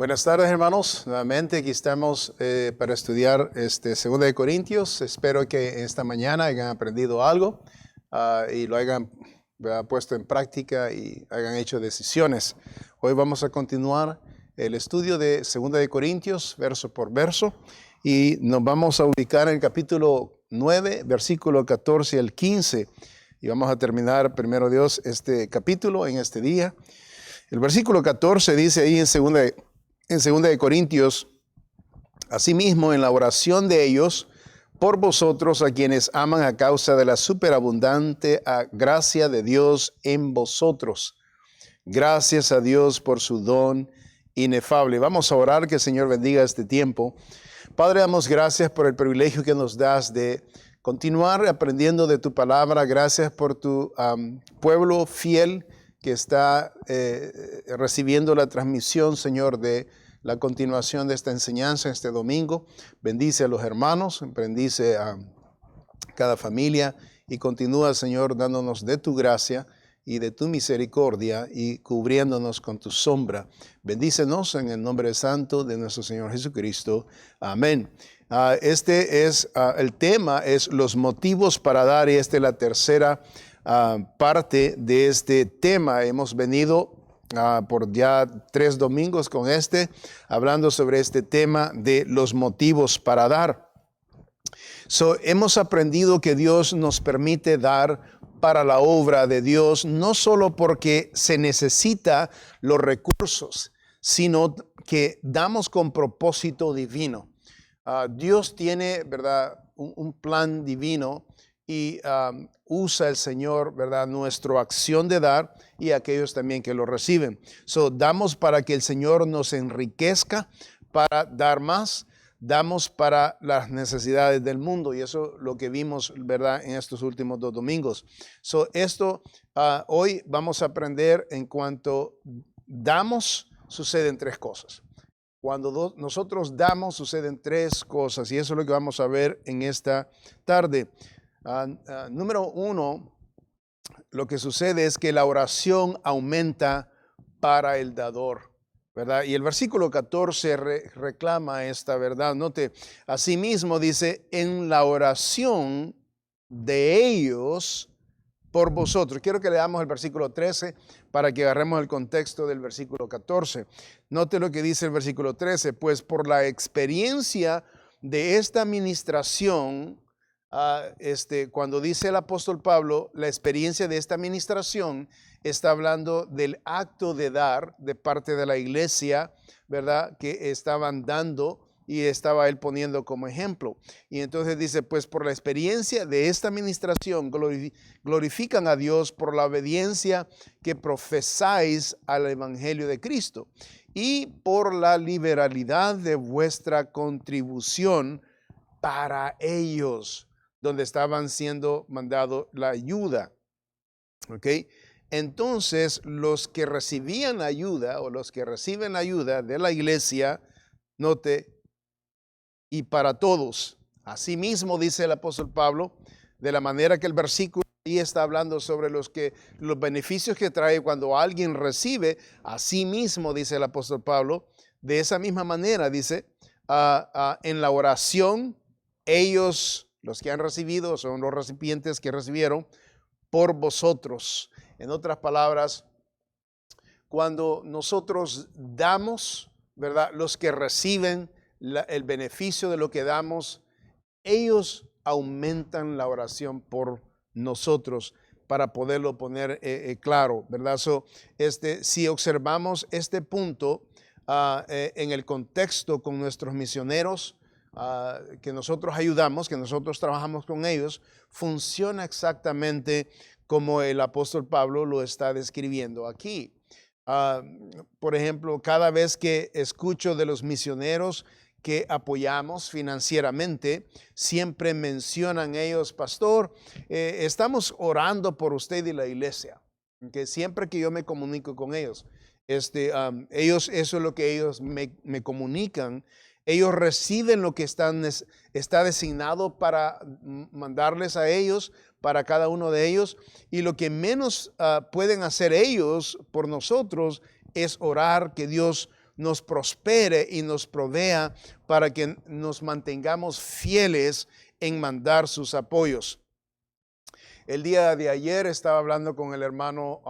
Buenas tardes, hermanos. Nuevamente aquí estamos para estudiar 2 Corintios. Espero que esta mañana hayan aprendido algo y lo hayan puesto en práctica y hayan hecho decisiones. Hoy vamos a continuar el estudio de 2 Corintios, verso por verso, y nos vamos a ubicar en el capítulo 9, versículo 14 al 15. Y vamos a terminar, primero Dios, este capítulo en este día. El versículo 14 dice ahí en 2 Corintios, asimismo en la oración de ellos, por vosotros a quienes aman a causa de la superabundante gracia de Dios en vosotros. Gracias a Dios por su don inefable. Vamos a orar, que el Señor bendiga este tiempo. Padre, damos gracias por el privilegio que nos das de continuar aprendiendo de tu palabra. Gracias por tu pueblo fiel que está recibiendo la transmisión, Señor, de la continuación de esta enseñanza este domingo. Bendice a los hermanos, bendice a cada familia y continúa, Señor, dándonos de tu gracia y de tu misericordia y cubriéndonos con tu sombra. Bendícenos en el nombre santo de nuestro Señor Jesucristo. Amén. El tema es los motivos para dar, y esta es la tercera parte de este tema. Hemos venido por ya 3 domingos con hablando sobre este tema de los motivos para dar. Hemos aprendido que Dios nos permite dar para la obra de Dios, no solo porque se necesita los recursos, sino que damos con propósito divino. Dios tiene, ¿verdad?, un plan divino y usa el Señor, ¿verdad?, nuestra acción de dar y aquellos también que lo reciben. Damos para que el Señor nos enriquezca para dar más. Damos para las necesidades del mundo, y eso es lo que vimos, ¿verdad?, en estos últimos 2 domingos. Hoy vamos a aprender en cuanto damos, suceden 3 cosas. Cuando nosotros damos, suceden 3 cosas, y eso es lo que vamos a ver en esta tarde. Número 1, lo que sucede es que la oración aumenta para el dador, ¿verdad? Y el versículo 14 reclama esta verdad. Note, asimismo dice, en la oración de ellos por vosotros. Quiero que leamos el versículo 13 para que agarremos el contexto del versículo 14. Note lo que dice el versículo 13, pues por la experiencia de esta administración, cuando dice el apóstol Pablo, la experiencia de esta administración, está hablando del acto de dar de parte de la iglesia, ¿verdad?, que estaban dando y estaba él poniendo como ejemplo. Y entonces dice, pues por la experiencia de esta administración glorifican a Dios por la obediencia que profesáis al evangelio de Cristo y por la liberalidad de vuestra contribución para ellos, donde estaban siendo mandado la ayuda. ¿Ok? Entonces, los que recibían ayuda o los que reciben ayuda de la iglesia, note, y para todos. Asimismo, dice el apóstol Pablo, de la manera que el versículo ahí está hablando sobre los beneficios que trae cuando alguien recibe. Asimismo, dice el apóstol Pablo, de esa misma manera, dice, en la oración, ellos, los que han recibido, son los recipientes que recibieron por vosotros. En otras palabras, cuando nosotros damos, ¿verdad?, los que reciben el beneficio de lo que damos, ellos aumentan la oración por nosotros para poderlo poner claro, ¿verdad? Si observamos este punto en el contexto con nuestros misioneros, que nosotros ayudamos, que nosotros trabajamos con ellos, funciona exactamente como el apóstol Pablo lo está describiendo aquí. Por ejemplo, cada vez que escucho de los misioneros que apoyamos financieramente, siempre mencionan ellos, pastor, estamos orando por usted y la iglesia. Que siempre que yo me comunico con ellos, ellos, eso es lo que ellos me comunican. Ellos reciben lo que está designado para mandarles a ellos, para cada uno de ellos, y lo que menos pueden hacer ellos por nosotros es orar que Dios nos prospere y nos provea para que nos mantengamos fieles en mandar sus apoyos. El día de ayer estaba hablando con el hermano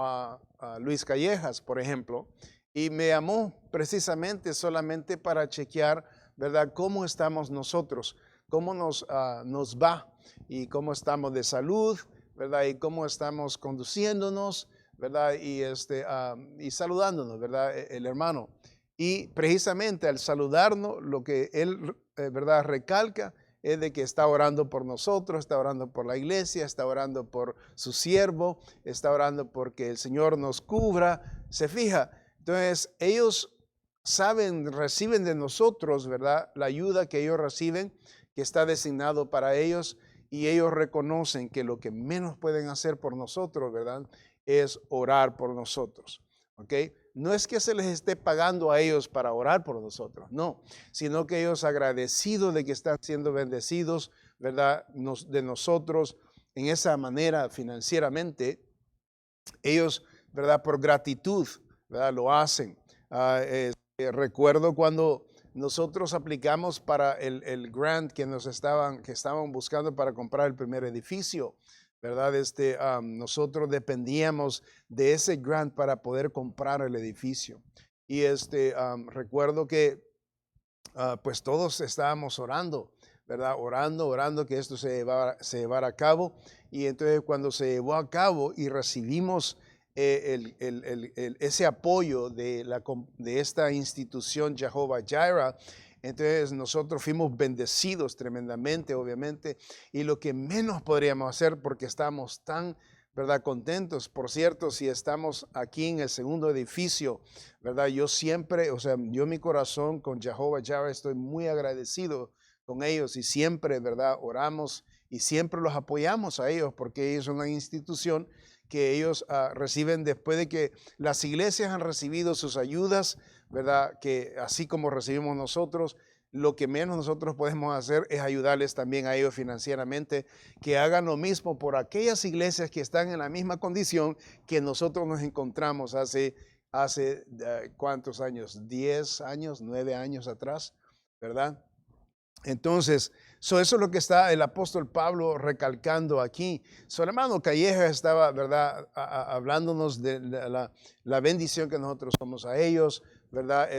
Luis Callejas, por ejemplo, y me llamó precisamente solamente para chequear, ¿verdad?, cómo estamos nosotros, cómo nos va y cómo estamos de salud, ¿verdad?, y cómo estamos conduciéndonos, ¿verdad?, y saludándonos, ¿verdad?, el hermano. Y precisamente al saludarnos, lo que él, ¿verdad?, recalca es de que está orando por nosotros, está orando por la iglesia, está orando por su siervo, está orando porque el Señor nos cubra. Se fija. Entonces, ellos saben, reciben de nosotros, ¿verdad?, la ayuda que ellos reciben, que está designado para ellos, y ellos reconocen que lo que menos pueden hacer por nosotros, ¿verdad?, es orar por nosotros. ¿Ok? No es que se les esté pagando a ellos para orar por nosotros, no, sino que ellos agradecidos de que están siendo bendecidos, ¿verdad?, de nosotros en esa manera financieramente, ellos, ¿verdad?, por gratitud, ¿verdad?, lo hacen. Recuerdo cuando nosotros aplicamos para el grant que estaban buscando para comprar el primer edificio, ¿verdad? Nosotros dependíamos de ese grant para poder comprar el edificio. Y recuerdo que pues todos estábamos orando, ¿verdad? Orando que esto se llevara a cabo. Y entonces cuando se llevó a cabo y recibimos ese apoyo de esta institución Jehovah Jireh, entonces nosotros fuimos bendecidos tremendamente, obviamente, y lo que menos podríamos hacer porque estamos tan, ¿verdad?, contentos. Por cierto, si estamos aquí en el segundo edificio, ¿verdad?, yo siempre, yo en mi corazón con Jehovah Jireh estoy muy agradecido con ellos y siempre, ¿verdad?, oramos y siempre los apoyamos a ellos porque ellos son una institución que ellos reciben después de que las iglesias han recibido sus ayudas, ¿verdad?, que así como recibimos nosotros, lo que menos nosotros podemos hacer es ayudarles también a ellos financieramente, que hagan lo mismo por aquellas iglesias que están en la misma condición que nosotros nos encontramos hace ¿cuántos años? 10 años, 9 años atrás, ¿verdad? Entonces, eso es lo que está el apóstol Pablo recalcando aquí. Su hermano Calleja estaba, ¿verdad?, hablándonos de la bendición que nosotros somos a ellos, ¿verdad?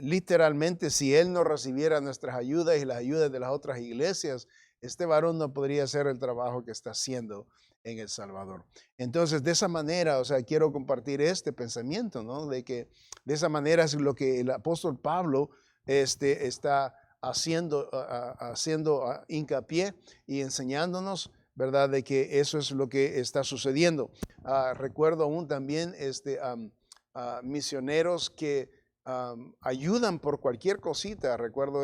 Literalmente, si él no recibiera nuestras ayudas y las ayudas de las otras iglesias, este varón no podría hacer el trabajo que está haciendo en El Salvador. Entonces, de esa manera, quiero compartir este pensamiento, ¿no? De que de esa manera es lo que el apóstol Pablo está haciendo hincapié y enseñándonos, ¿verdad?, de que eso es lo que está sucediendo. Recuerdo aún también misioneros que ayudan por cualquier cosita. Recuerdo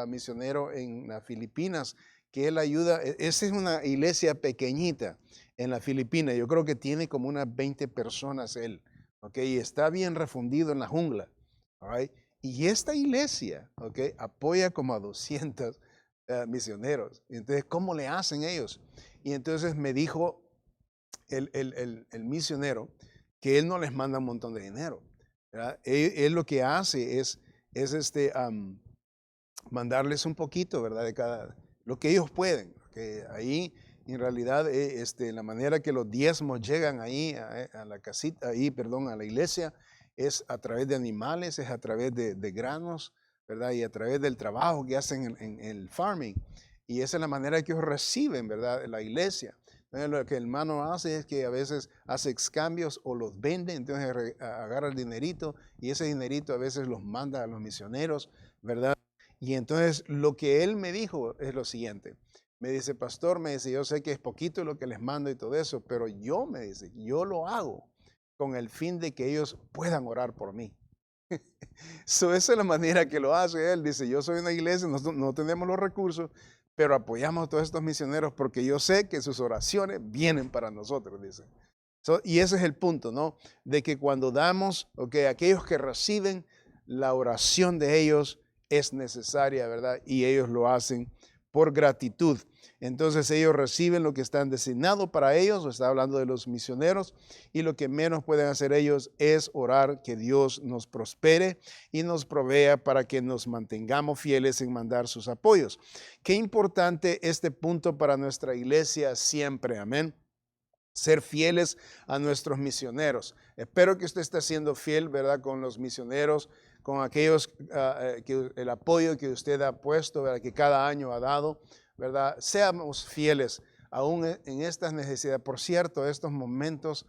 misionero en las Filipinas que él ayuda. Esa es una iglesia pequeñita en las Filipinas. Yo creo que tiene como unas 20 personas él, ¿ok? Y está bien refundido en la jungla, all right? Y esta iglesia, ¿ok?, apoya como a 200 misioneros. Entonces, ¿cómo le hacen ellos? Y entonces me dijo el misionero que él no les manda un montón de dinero, ¿verdad? Él lo que hace es mandarles un poquito, ¿verdad?, de cada, lo que ellos pueden. Que ahí, en realidad, la manera que los diezmos llegan ahí a la casita, a la iglesia, es a través de animales, es a través de granos, ¿verdad?, y a través del trabajo que hacen en el farming. Y esa es la manera que ellos reciben, ¿verdad?, la iglesia. Entonces, lo que el hermano hace es que a veces hace excambios o los vende, entonces agarra el dinerito y ese dinerito a veces los manda a los misioneros, ¿verdad? Y entonces lo que él me dijo es lo siguiente. Me dice, pastor, me dice, yo sé que es poquito lo que les mando y todo eso, pero me dice, yo lo hago con el fin de que ellos puedan orar por mí. Esa es la manera que lo hace él. Dice, yo soy una iglesia, no tenemos los recursos, pero apoyamos a todos estos misioneros porque yo sé que sus oraciones vienen para nosotros, dice. Y ese es el punto, ¿no? De que cuando damos, aquellos que reciben, la oración de ellos es necesaria, ¿verdad? Y ellos lo hacen por gratitud. Entonces ellos reciben lo que están designado para ellos, está hablando de los misioneros, y lo que menos pueden hacer ellos es orar que Dios nos prospere y nos provea para que nos mantengamos fieles en mandar sus apoyos. Qué importante este punto para nuestra iglesia siempre, amén. Ser fieles a nuestros misioneros. Espero que usted esté siendo fiel, ¿verdad?, con los misioneros, con aquellos, que el apoyo que usted ha puesto, ¿verdad?, que cada año ha dado, ¿verdad? Seamos fieles aún en estas necesidades. Por cierto, estos momentos,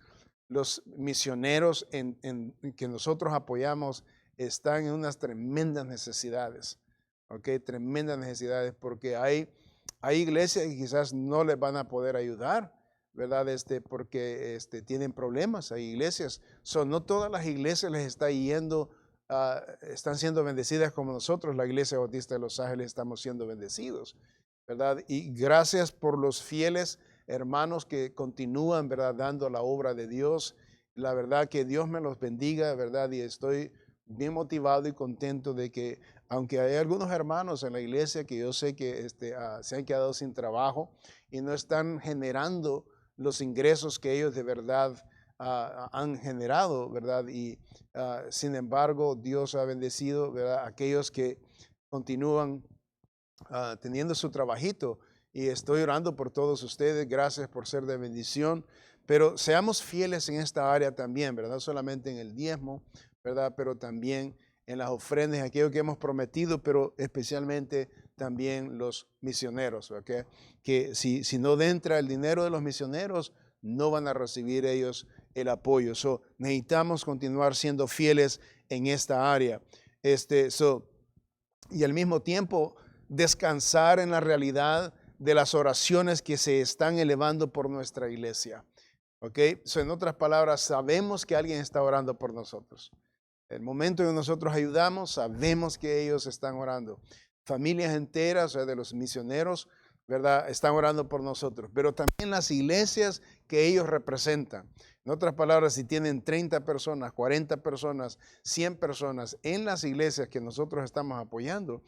los misioneros que nosotros apoyamos están en unas tremendas necesidades, ¿ok? Tremendas necesidades, porque hay iglesias que quizás no les van a poder ayudar, ¿verdad? Porque tienen problemas. Hay iglesias, no todas las iglesias les está yendo, están siendo bendecidas como nosotros, la Iglesia Bautista de Los Ángeles, estamos siendo bendecidos, ¿verdad? Y gracias por los fieles hermanos que continúan, ¿verdad?, dando la obra de Dios. La verdad que Dios me los bendiga, ¿verdad? Y estoy bien motivado y contento de que, aunque hay algunos hermanos en la iglesia que yo sé que se han quedado sin trabajo y no están generando los ingresos que ellos de verdad han generado, ¿verdad? Y sin embargo, Dios ha bendecido, ¿verdad?, aquellos que continúan teniendo su trabajito. Y estoy orando por todos ustedes. Gracias por ser de bendición. Pero seamos fieles en esta área también, ¿verdad? No solamente en el diezmo, ¿verdad?, pero también en las ofrendas, aquello que hemos prometido, pero especialmente también los misioneros, ¿ok? Que si no entra el dinero de los misioneros, no van a recibir ellos el apoyo. Necesitamos continuar siendo fieles en esta área. Y al mismo tiempo descansar en la realidad de las oraciones que se están elevando por nuestra iglesia. ¿Ok? En otras palabras, sabemos que alguien está orando por nosotros. El momento en que nosotros ayudamos, sabemos que ellos están orando. Familias enteras, o sea, de los misioneros, ¿verdad?, están orando por nosotros. Pero también las iglesias que ellos representan. En otras palabras, si tienen 30 personas, 40 personas, 100 personas en las iglesias que nosotros estamos apoyando,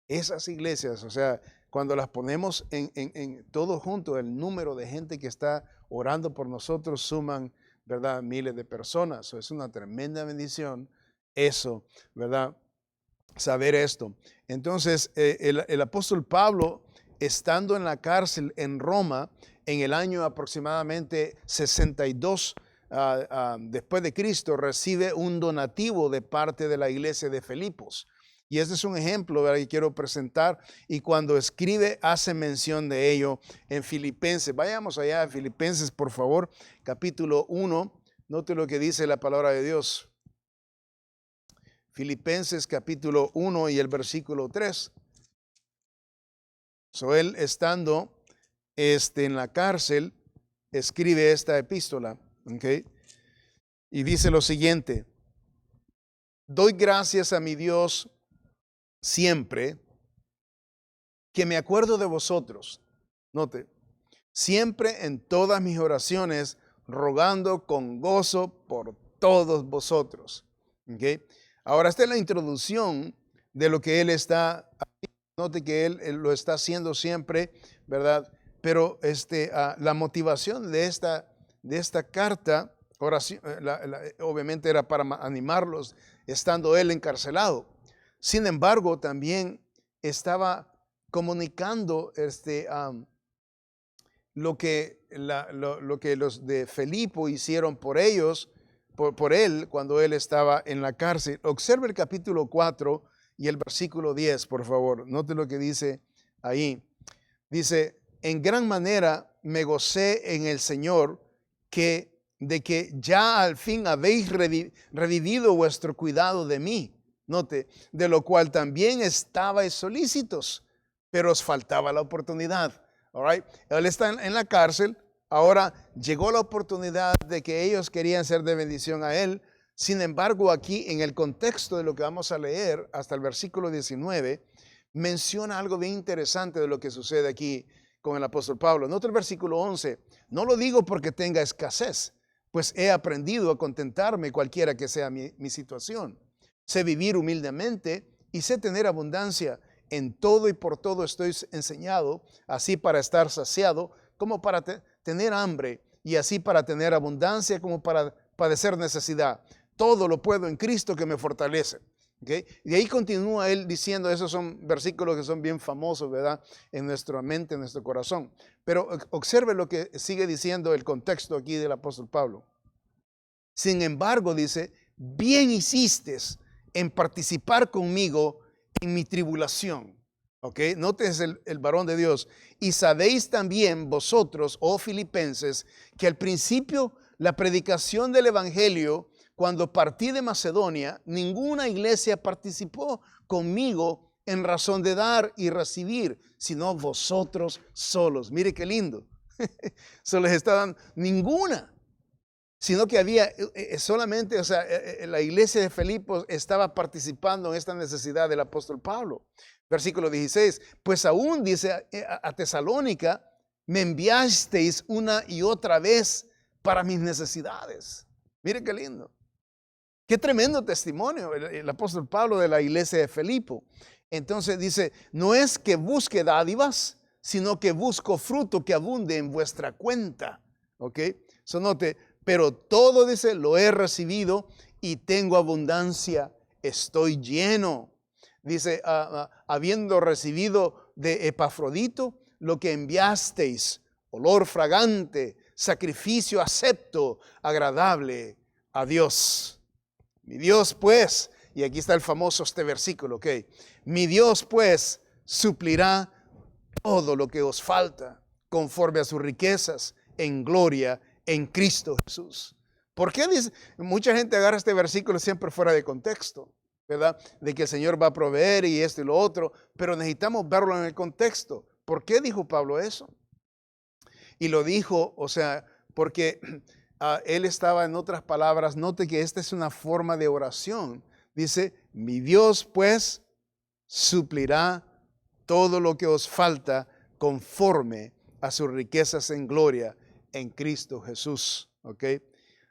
esas iglesias, o sea, cuando las ponemos en todo junto, el número de gente que está orando por nosotros suman, ¿verdad?, miles de personas. Es una tremenda bendición eso, ¿verdad?, saber esto. Entonces, el apóstol Pablo, estando en la cárcel en Roma, en el año aproximadamente 62 después de Cristo, recibe un donativo de parte de la iglesia de Filipos. Y este es un ejemplo, ¿verdad?, que quiero presentar. Y cuando escribe, hace mención de ello en Filipenses. Vayamos allá a Filipenses, por favor, capítulo 1. Note lo que dice la palabra de Dios. Filipenses capítulo 1 y el versículo 3. Él estando en la cárcel, escribe esta epístola, ¿okay? Y dice lo siguiente: doy gracias a mi Dios siempre que me acuerdo de vosotros. Note, siempre en todas mis oraciones, rogando con gozo por todos vosotros. ¿Okay? Ahora, esta es la introducción de lo que él está haciendo. Note que él lo está haciendo siempre, ¿verdad? Pero la motivación de esta carta, oración, obviamente era para animarlos, estando él encarcelado. Sin embargo, también estaba comunicando lo que los de Filipo hicieron por ellos, por él, cuando él estaba en la cárcel. Observe el capítulo 4 y el versículo 10, por favor. Note lo que dice ahí. Dice: en gran manera me gocé en el Señor de que ya al fin habéis revivido vuestro cuidado de mí. Note, de lo cual también estabais solícitos, pero os faltaba la oportunidad. All right? Él está en la cárcel. Ahora llegó la oportunidad de que ellos querían ser de bendición a él. Sin embargo, aquí en el contexto de lo que vamos a leer hasta el versículo 19, menciona algo bien interesante de lo que sucede aquí con el apóstol Pablo. Nota el versículo 11. No lo digo porque tenga escasez, pues he aprendido a contentarme cualquiera que sea mi situación. Sé vivir humildemente y sé tener abundancia. en todo y por todo estoy enseñado, así para estar saciado, como para tener hambre, y así para tener abundancia, como para padecer necesidad. Todo lo puedo en Cristo que me fortalece. ¿Okay? Y ahí continúa él diciendo, esos son versículos que son bien famosos, ¿verdad? En nuestra mente, en nuestro corazón. Pero observe lo que sigue diciendo el contexto aquí del apóstol Pablo. Sin embargo, dice, bien hiciste en participar conmigo en mi tribulación. ¿Ok? Notes el varón de Dios. Y sabéis también vosotros, oh filipenses, que al principio la predicación del evangelio, cuando partí de Macedonia, ninguna iglesia participó conmigo en razón de dar y recibir, sino vosotros solos. Mire qué lindo. Se les está dando ninguna. Sino que había solamente, o sea, la iglesia de Filipos estaba participando en esta necesidad del apóstol Pablo. Versículo 16, pues aún dice a Tesalónica, me enviasteis una y otra vez para mis necesidades. Mire qué lindo. Qué tremendo testimonio el apóstol Pablo de la iglesia de Filipo. Entonces dice, no es que busque dádivas, sino que busco fruto que abunde en vuestra cuenta. ¿Ok? So note, pero todo, dice, lo he recibido y tengo abundancia, estoy lleno. Dice, habiendo recibido de Epafrodito lo que enviasteis, olor fragante, sacrificio acepto, agradable a Dios. Mi Dios pues, y aquí está el famoso versículo, ok. Mi Dios pues suplirá todo lo que os falta conforme a sus riquezas en gloria en Cristo Jesús. ¿Por qué dice? Mucha gente agarra este versículo siempre fuera de contexto, ¿verdad? De que el Señor va a proveer y esto y lo otro, pero necesitamos verlo en el contexto. ¿Por qué dijo Pablo eso? Y lo dijo, o sea, porque él estaba, en otras palabras, note que esta es una forma de oración. Dice, mi Dios pues suplirá todo lo que os falta conforme a sus riquezas en gloria en Cristo Jesús. ¿Ok?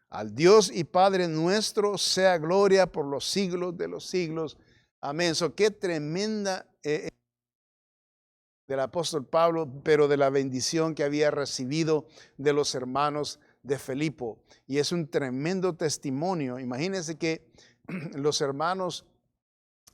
Al Dios y Padre nuestro sea gloria por los siglos de los siglos. Amén. So, qué tremenda del apóstol Pablo, pero de la bendición que había recibido de los hermanos de Filipo. Y es un tremendo testimonio. Imagínense que los hermanos,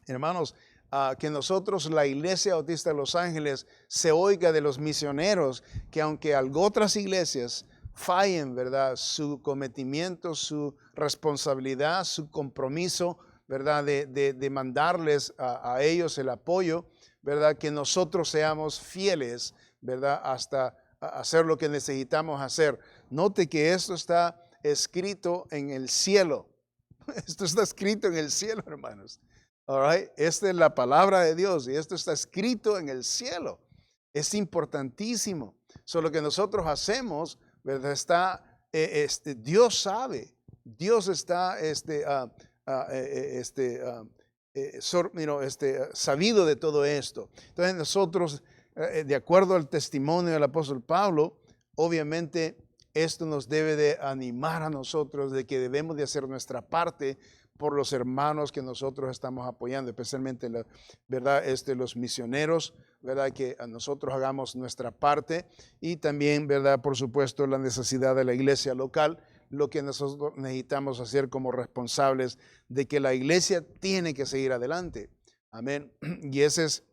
que nosotros, la Iglesia Bautista de Los Ángeles, se oiga de los misioneros, que aunque otras iglesias fallen, ¿verdad? Su cometimiento, su responsabilidad, su compromiso, ¿verdad? De mandarles a ellos el apoyo, ¿verdad? Que nosotros seamos fieles, ¿verdad? Hasta hacer lo que necesitamos hacer. Note que esto está escrito en el cielo. Esto está escrito en el cielo, hermanos. All right? Esta es la palabra de Dios y esto está escrito en el cielo. Es importantísimo. Lo que nosotros hacemos, ¿verdad? Está, Dios sabe. Dios está sabido de todo esto. Entonces nosotros, de acuerdo al testimonio del apóstol Pablo, obviamente esto nos debe de animar a nosotros de que debemos de hacer nuestra parte por los hermanos que nosotros estamos apoyando, especialmente ¿verdad? Los misioneros, ¿verdad? Que a nosotros hagamos nuestra parte y también, ¿verdad? Por supuesto, la necesidad de la iglesia local, lo que nosotros necesitamos hacer como responsables de que la iglesia tiene que seguir adelante. Amén. Y esa es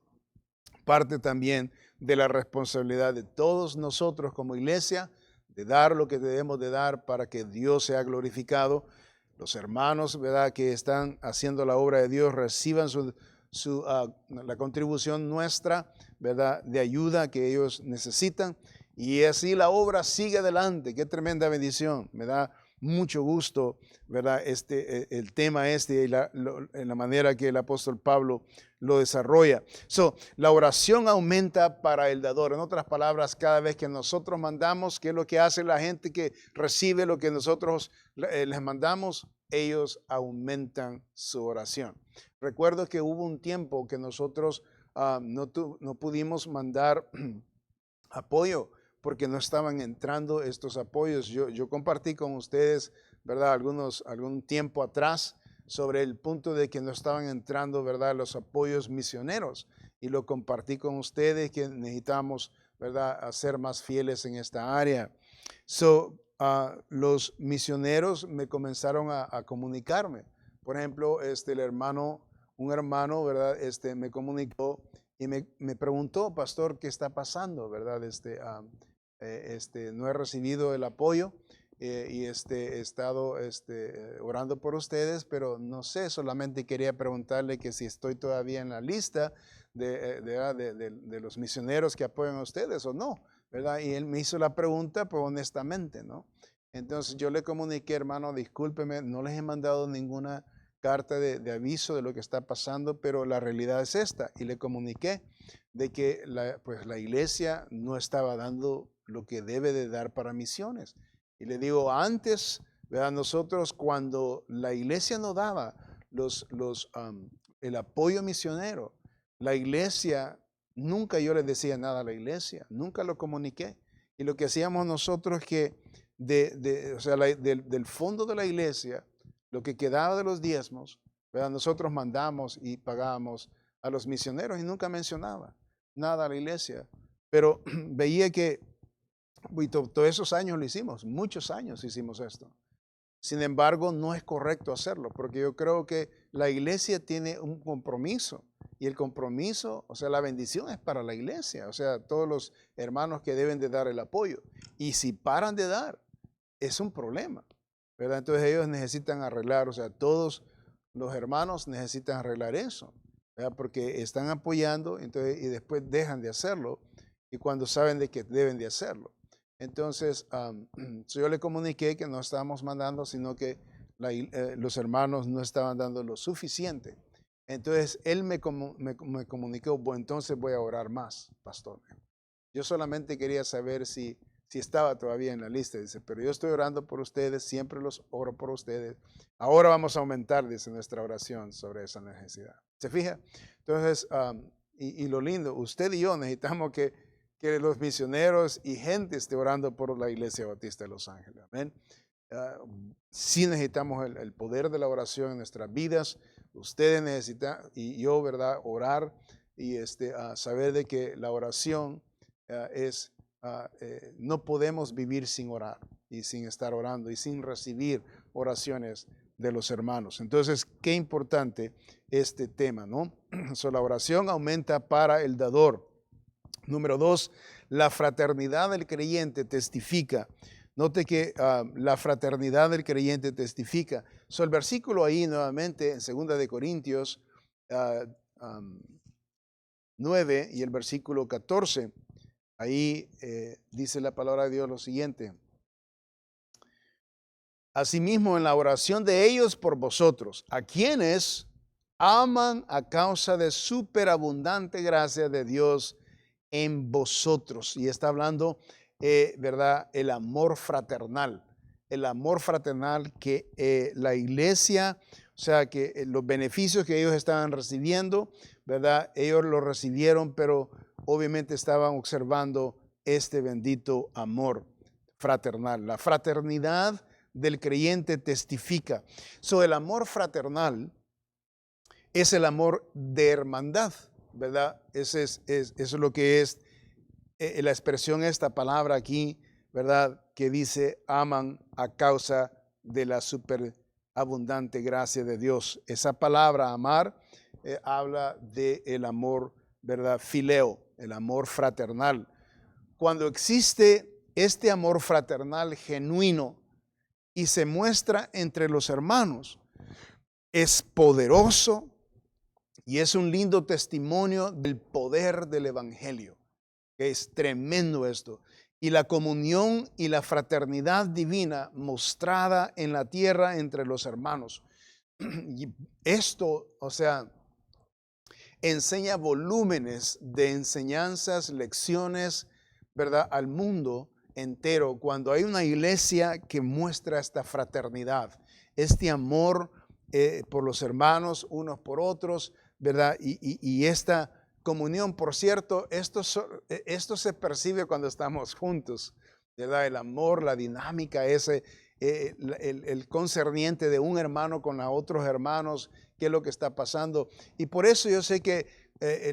parte también de la responsabilidad de todos nosotros como iglesia, de dar lo que debemos de dar para que Dios sea glorificado. Los hermanos, ¿verdad? Que están haciendo la obra de Dios reciban la contribución nuestra, ¿verdad? De ayuda que ellos necesitan. Y así la obra sigue adelante. Qué tremenda bendición. Me da mucho gusto, ¿verdad? El tema y en la manera que el apóstol Pablo lo desarrolla. La oración aumenta para el dador. En otras palabras, cada vez que nosotros mandamos, ¿qué es lo que hace la gente que recibe lo que nosotros les mandamos? Ellos aumentan su oración. Recuerdo que hubo un tiempo que nosotros no pudimos mandar apoyo porque no estaban entrando estos apoyos. Yo compartí con ustedes, ¿verdad? Algún tiempo atrás sobre el punto de que no estaban entrando, ¿verdad? Los apoyos misioneros. y lo compartí con ustedes que necesitamos, ¿verdad?, a ser más fieles en esta área. Los misioneros me comenzaron a comunicarme. Por ejemplo, un hermano, ¿verdad?, me comunicó y me preguntó, pastor, ¿qué está pasando? ¿Verdad? No he recibido el apoyo y he estado orando por ustedes, pero no sé, solamente quería preguntarle que si estoy todavía en la lista de los misioneros que apoyan a ustedes o no, ¿verdad? Y él me hizo la pregunta, pues honestamente, ¿no? Entonces yo le comuniqué, hermano, discúlpeme, no les he mandado ninguna carta de aviso de lo que está pasando, pero la realidad es esta. Y le comuniqué de que pues la iglesia no estaba dando lo que debe de dar para misiones. Y le digo, antes, ¿verdad?, nosotros cuando la iglesia no daba el apoyo misionero, la iglesia, nunca yo le decía nada a la iglesia, nunca lo comuniqué. Y lo que hacíamos nosotros es que del fondo de la iglesia, lo que quedaba de los diezmos, ¿verdad?, nosotros mandamos y pagábamos a los misioneros y nunca mencionaba nada a la iglesia. Pero veía que todos esos años lo hicimos, muchos años hicimos esto. Sin embargo, no es correcto hacerlo, porque yo creo que la iglesia tiene un compromiso y el compromiso, o sea, la bendición es para la iglesia, o sea, todos los hermanos que deben de dar el apoyo. Y si paran de dar, es un problema, ¿verdad? Entonces ellos necesitan arreglar, o sea, todos los hermanos necesitan arreglar eso, ¿verdad? Porque están apoyando entonces, y después dejan de hacerlo y cuando saben de que deben de hacerlo. Entonces, yo le comuniqué que no estábamos mandando, sino que los hermanos no estaban dando lo suficiente. Entonces, él me comunicó, bueno, entonces voy a orar más, pastor. Yo solamente quería saber si estaba todavía en la lista. Dice, pero yo estoy orando por ustedes, siempre los oro por ustedes. Ahora vamos a aumentar, dice, nuestra oración sobre esa necesidad. ¿Se fija? Entonces, y lo lindo, usted y yo necesitamos que los misioneros y gente esté orando por la Iglesia Bautista de Los Ángeles. Amén. Sí necesitamos el poder de la oración en nuestras vidas. Ustedes necesitan, y yo, ¿verdad?, orar y saber de que la oración no podemos vivir sin orar y sin estar orando y sin recibir oraciones de los hermanos. Entonces, qué importante este tema, ¿no? La oración aumenta para el dador. Número 2, la fraternidad del creyente testifica. Note que la fraternidad del creyente testifica. El versículo ahí nuevamente en 2 de Corintios 9 y el versículo 14. Ahí dice la palabra de Dios lo siguiente. Asimismo, en la oración de ellos por vosotros, a quienes aman a causa de superabundante gracia de Dios en vosotros. Y está hablando, ¿verdad?, el amor fraternal que la iglesia, o sea, que los beneficios que ellos estaban recibiendo, ¿verdad?, ellos lo recibieron, pero obviamente estaban observando este bendito amor fraternal. La fraternidad del creyente testifica. El amor fraternal es el amor de hermandad, ¿verdad? Eso es lo que es la expresión, esta palabra aquí, ¿verdad?, que dice aman a causa de la superabundante gracia de Dios. Esa palabra amar habla del amor, ¿verdad?, fileo, el amor fraternal. Cuando existe este amor fraternal genuino y se muestra entre los hermanos, es poderoso y es un lindo testimonio del poder del evangelio. Es tremendo esto. Y la comunión y la fraternidad divina mostrada en la tierra entre los hermanos. Y esto, o sea, enseña volúmenes de enseñanzas, lecciones, ¿verdad?, al mundo entero. Cuando hay una iglesia que muestra esta fraternidad, este amor por los hermanos, unos por otros, ¿verdad? Y esta comunión, por cierto, esto se percibe cuando estamos juntos, ¿verdad? El amor, la dinámica, el concerniente de un hermano con los otros hermanos, qué es lo que está pasando. Y por eso yo sé que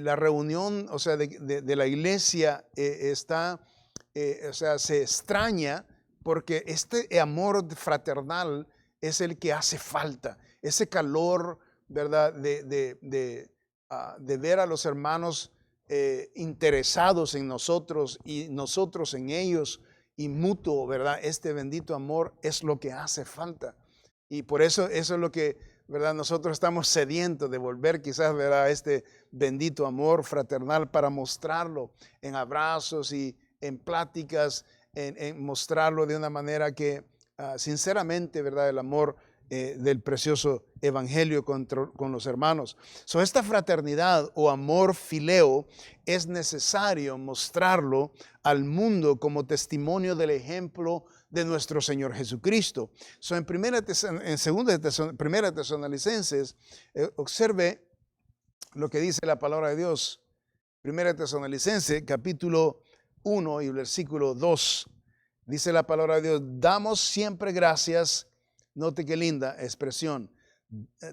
la reunión, o sea, de la iglesia o sea, se extraña porque este amor fraternal es el que hace falta, ese calor, ¿verdad? De ver a los hermanos interesados en nosotros y nosotros en ellos y mutuo, ¿verdad? Este bendito amor es lo que hace falta. Y por eso es lo que, ¿verdad? Nosotros estamos sedientos de volver quizás, ¿verdad? Este bendito amor fraternal para mostrarlo en abrazos y en pláticas, en mostrarlo de una manera que sinceramente, ¿verdad? El amor del precioso evangelio con los hermanos. Esta fraternidad o amor fileo es necesario mostrarlo al mundo como testimonio del ejemplo de nuestro Señor Jesucristo. En primera Tesalonicenses, observe lo que dice la palabra de Dios. Primera Tesalonicenses, capítulo 1 y versículo 2. Dice la palabra de Dios: damos siempre gracias. Note qué linda expresión.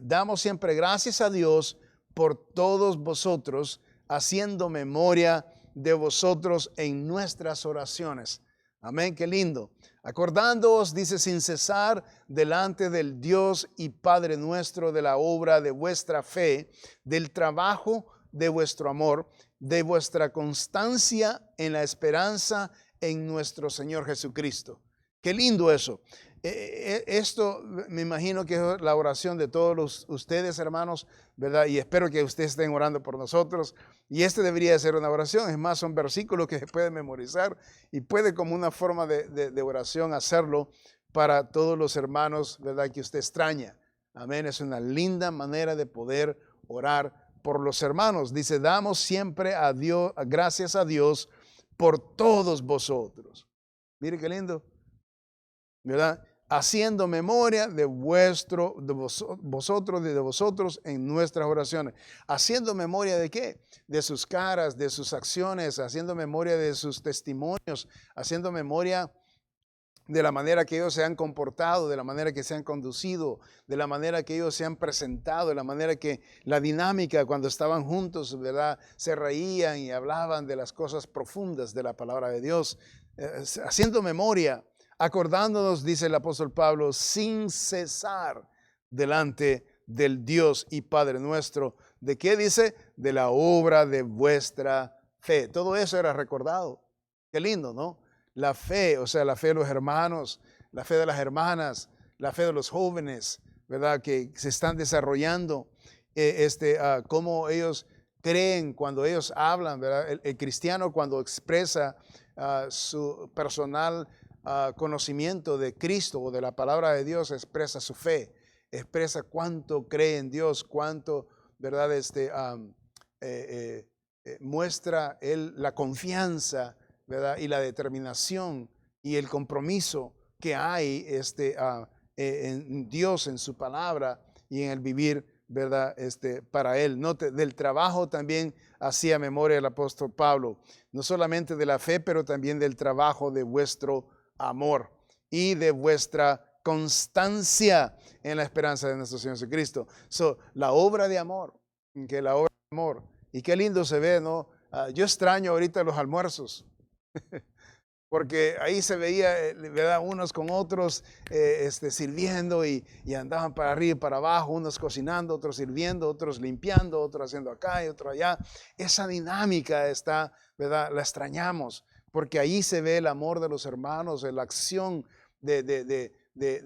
Damos siempre gracias a Dios por todos vosotros, haciendo memoria de vosotros en nuestras oraciones. Amén, qué lindo. Acordándoos, dice, sin cesar delante del Dios y Padre nuestro de la obra de vuestra fe, del trabajo de vuestro amor, de vuestra constancia en la esperanza en nuestro Señor Jesucristo. Qué lindo eso. Esto me imagino que es la oración de todos ustedes, hermanos, ¿verdad? Y espero que ustedes estén orando por nosotros. Y debería ser una oración. Es más, son versículos que se pueden memorizar y puede como una forma de oración hacerlo para todos los hermanos, ¿verdad? Que usted extraña. Amén. Es una linda manera de poder orar por los hermanos. Dice: damos siempre a Dios, gracias a Dios por todos vosotros. Mire qué lindo, ¿verdad? Haciendo memoria de vosotros en nuestras oraciones. ¿Haciendo memoria de qué? De sus caras, de sus acciones, haciendo memoria de sus testimonios, haciendo memoria de la manera que ellos se han comportado, de la manera que se han conducido, de la manera que ellos se han presentado, de la manera que la dinámica cuando estaban juntos, ¿verdad? Se reían y hablaban de las cosas profundas de la palabra de Dios. Haciendo memoria, acordándonos, dice el apóstol Pablo, sin cesar delante del Dios y Padre nuestro. ¿De qué dice? De la obra de vuestra fe. Todo eso era recordado. Qué lindo, ¿no? La fe, o sea, la fe de los hermanos, la fe de las hermanas, la fe de los jóvenes, ¿verdad? Que se están desarrollando, cómo ellos creen cuando ellos hablan, ¿verdad? El cristiano cuando expresa su personal conocimiento de Cristo o de la palabra de Dios, expresa su fe, expresa cuánto cree en Dios, cuánto, ¿verdad? Muestra él la confianza, ¿verdad? Y la determinación y el compromiso que hay en Dios, en su palabra y en el vivir, ¿verdad? Para él. Note, del trabajo también hacía memoria el apóstol Pablo, no solamente de la fe, pero también del trabajo de vuestro amor y de vuestra constancia en la esperanza de nuestro Señor Jesucristo. La obra de amor, que la obra de amor. Y qué lindo se ve, ¿no? Yo extraño ahorita los almuerzos. Porque ahí se veía, ¿verdad? Unos con otros sirviendo y andaban para arriba y para abajo, unos cocinando, otros sirviendo, otros limpiando, otros haciendo acá y otro allá. Esa dinámica está, ¿verdad? La extrañamos, porque ahí se ve el amor de los hermanos, la acción de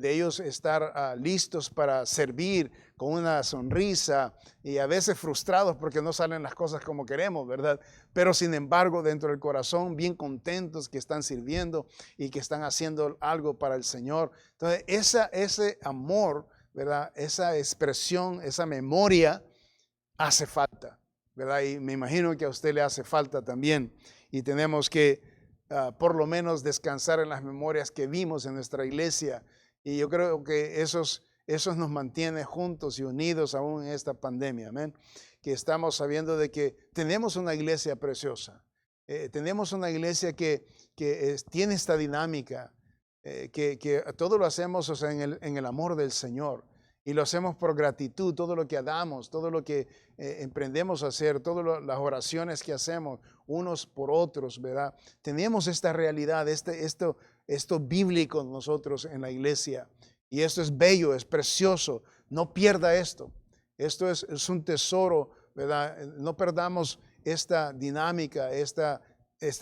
ellos estar listos para servir con una sonrisa y a veces frustrados porque no salen las cosas como queremos, ¿verdad? Pero sin embargo, dentro del corazón, bien contentos que están sirviendo y que están haciendo algo para el Señor. Entonces, ese amor, ¿verdad? Esa expresión, esa memoria hace falta, ¿verdad? Y me imagino que a usted le hace falta también. Y tenemos que por lo menos descansar en las memorias que vimos en nuestra iglesia. Y yo creo que esos nos mantiene juntos y unidos aún en esta pandemia. Amén. Que estamos sabiendo de que tenemos una iglesia preciosa. Tenemos una iglesia que tiene esta dinámica. que todo lo hacemos, o sea, en el amor del Señor. Y lo hacemos por gratitud, todo lo que damos, todo lo que emprendemos a hacer, todas las oraciones que hacemos unos por otros, ¿verdad? Tenemos esta realidad, esto bíblico nosotros en la iglesia. Y esto es bello, es precioso. No pierda esto. Esto es un tesoro, ¿verdad? No perdamos esta dinámica, esta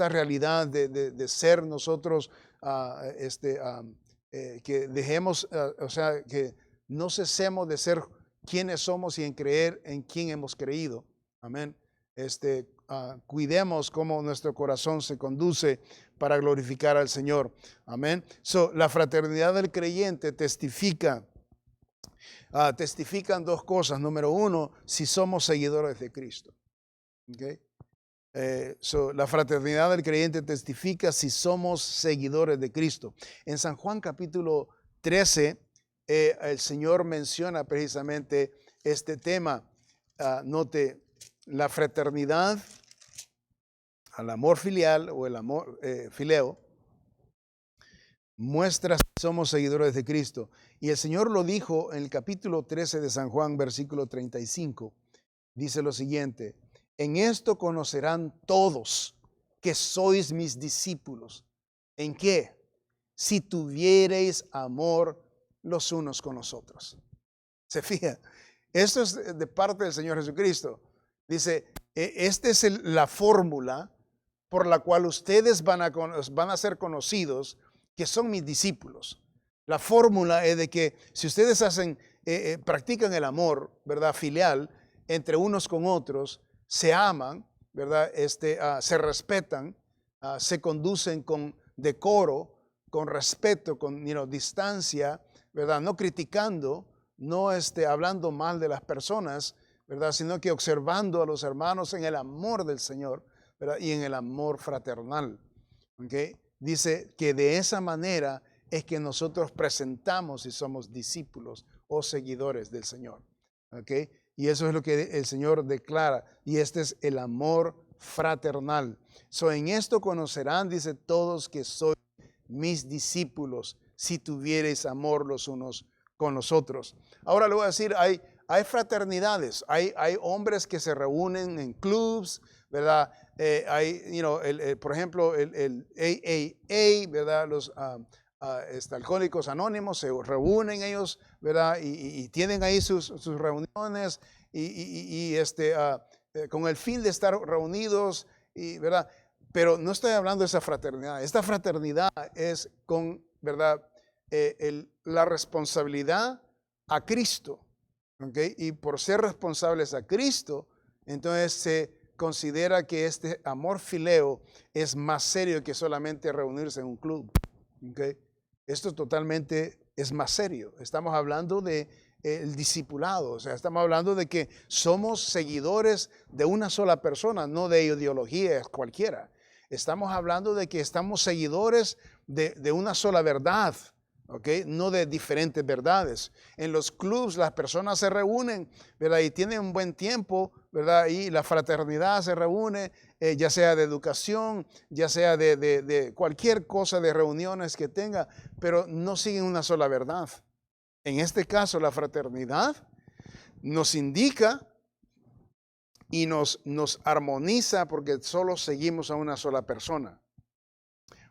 realidad de ser nosotros, que dejemos, o sea, que no cesemos de ser quienes somos y en creer en quién hemos creído. Amén. Cuidemos cómo nuestro corazón se conduce para glorificar al Señor. Amén. La fraternidad del creyente testifican dos cosas. Número uno, si somos seguidores de Cristo. Okay. La fraternidad del creyente testifica si somos seguidores de Cristo. En San Juan capítulo 13, el Señor menciona precisamente este tema. Note, la fraternidad al amor filial o el amor fileo muestra si somos seguidores de Cristo. Y el Señor lo dijo en el capítulo 13 de San Juan, versículo 35. Dice lo siguiente: en esto conocerán todos que sois mis discípulos. ¿En qué? Si tuviereis amor los unos con los otros. ¿Se fija? Esto es de parte del Señor Jesucristo. Dice, esta es la fórmula por la cual ustedes van a ser conocidos que son mis discípulos. La fórmula es de que si ustedes practican el amor, ¿verdad? Filial entre unos con otros, se aman, ¿verdad? Se respetan, se conducen con decoro, con respeto, con distancia, ¿verdad? No criticando, no hablando mal de las personas, ¿verdad? Sino que observando a los hermanos en el amor del Señor, ¿verdad? Y en el amor fraternal. ¿Okay? Dice que de esa manera es que nosotros presentamos si somos discípulos o seguidores del Señor. ¿Okay? Y eso es lo que el Señor declara. Y este es el amor fraternal. En esto conocerán, dice, todos que sois mis discípulos, si tuviereis amor los unos con los otros. Ahora le voy a decir, hay fraternidades, hay hombres que se reúnen en clubs, ¿verdad? Por ejemplo, el AAA, ¿verdad? Los alcohólicos anónimos se reúnen ellos, ¿verdad? Y tienen ahí sus reuniones con el fin de estar reunidos, ¿verdad? Pero no estoy hablando de esa fraternidad. Esta fraternidad es con, ¿verdad? La responsabilidad a Cristo. ¿Okay? Y por ser responsables a Cristo, entonces se considera que este amor fileo es más serio que solamente reunirse en un club. ¿Okay? Esto totalmente es más serio. Estamos hablando de el discipulado, o sea, estamos hablando de que somos seguidores de una sola persona, no de ideologías cualquiera. Estamos hablando de que estamos seguidores de una sola verdad, ¿okay? No de diferentes verdades. En los clubs las personas se reúnen, ¿verdad? Y tienen un buen tiempo, ¿verdad? Y la fraternidad se reúne, ya sea de educación, ya sea de cualquier cosa de reuniones que tenga, pero no siguen una sola verdad. En este caso, la fraternidad nos indica y nos armoniza porque solo seguimos a una sola persona,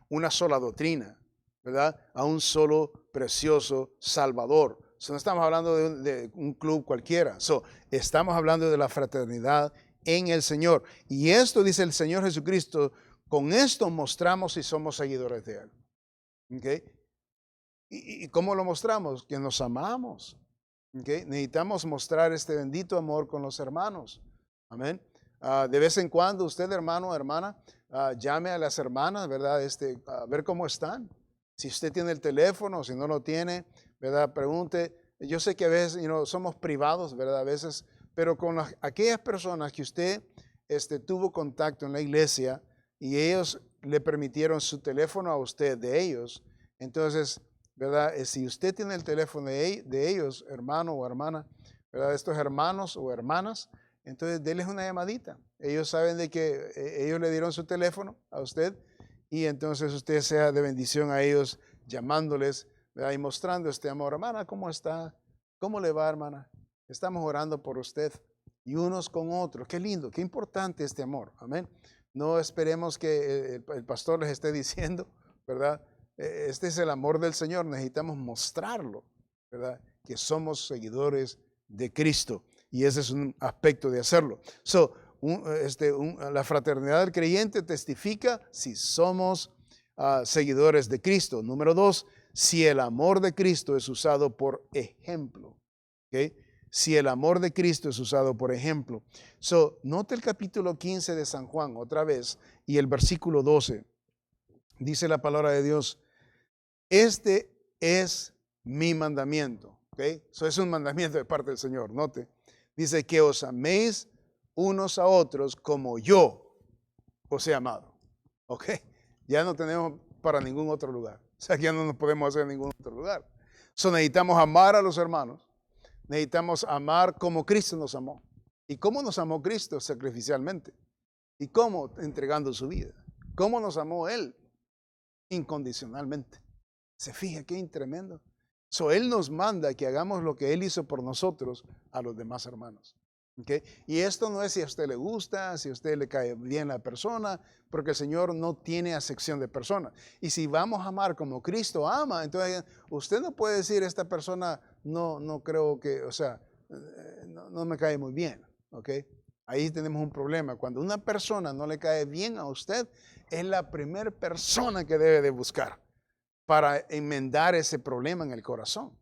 una sola doctrina, ¿verdad? A un solo precioso Salvador. No estamos hablando de un club cualquiera. Estamos hablando de la fraternidad en el Señor. Y esto dice el Señor Jesucristo, con esto mostramos si somos seguidores de Él. ¿Okay? ¿Y cómo lo mostramos? Que nos amamos. ¿Okay? Necesitamos mostrar este bendito amor con los hermanos. Amén. De vez en cuando usted, hermano o hermana, llame a las hermanas, ¿verdad? A ver cómo están. Si usted tiene el teléfono, si no lo tiene, ¿verdad? Pregunte. Yo sé que a veces somos privados, ¿verdad? A veces, pero con aquellas personas que usted tuvo contacto en la iglesia y ellos le permitieron su teléfono a usted de ellos, entonces, ¿verdad? Si usted tiene el teléfono de ellos, hermano o hermana, ¿verdad? Estos hermanos o hermanas, entonces denles una llamadita. Ellos saben de que ellos le dieron su teléfono a usted y entonces usted sea de bendición a ellos llamándoles, ¿verdad? Y mostrando este amor. Hermana, ¿cómo está? ¿Cómo le va, hermana? Estamos orando por usted. Y unos con otros. Qué lindo, qué importante este amor. Amén. No esperemos que el pastor les esté diciendo, ¿verdad? Este es el amor del Señor. Necesitamos mostrarlo, ¿verdad? Que somos seguidores de Cristo. Y ese es un aspecto de hacerlo. La fraternidad del creyente testifica si somos seguidores de Cristo. Número 2, si el amor de Cristo es usado por ejemplo. ¿Okay? Si el amor de Cristo es usado por ejemplo. Note el capítulo 15 de San Juan otra vez y el versículo 12. Dice la palabra de Dios, este es mi mandamiento. ¿Okay? Es un mandamiento de parte del Señor. Note, dice que os améis unos a otros como yo os he amado. ¿Ok? Ya no tenemos para ningún otro lugar. O sea, ya no nos podemos hacer en ningún otro lugar. Necesitamos amar a los hermanos. Necesitamos amar como Cristo nos amó. ¿Y cómo nos amó Cristo? Sacrificialmente. ¿Y cómo? Entregando su vida. ¿Cómo nos amó Él? Incondicionalmente. ¿Se fija qué tremendo? Él nos manda que hagamos lo que Él hizo por nosotros a los demás hermanos. ¿Okay? Y esto no es si a usted le gusta, si a usted le cae bien la persona, porque el Señor no tiene acepción de personas. Y si vamos a amar como Cristo ama, entonces usted no puede decir, esta persona no creo que, o sea, no me cae muy bien. ¿Okay? Ahí tenemos un problema. Cuando una persona no le cae bien a usted, es la primera persona que debe de buscar para enmendar ese problema en el corazón.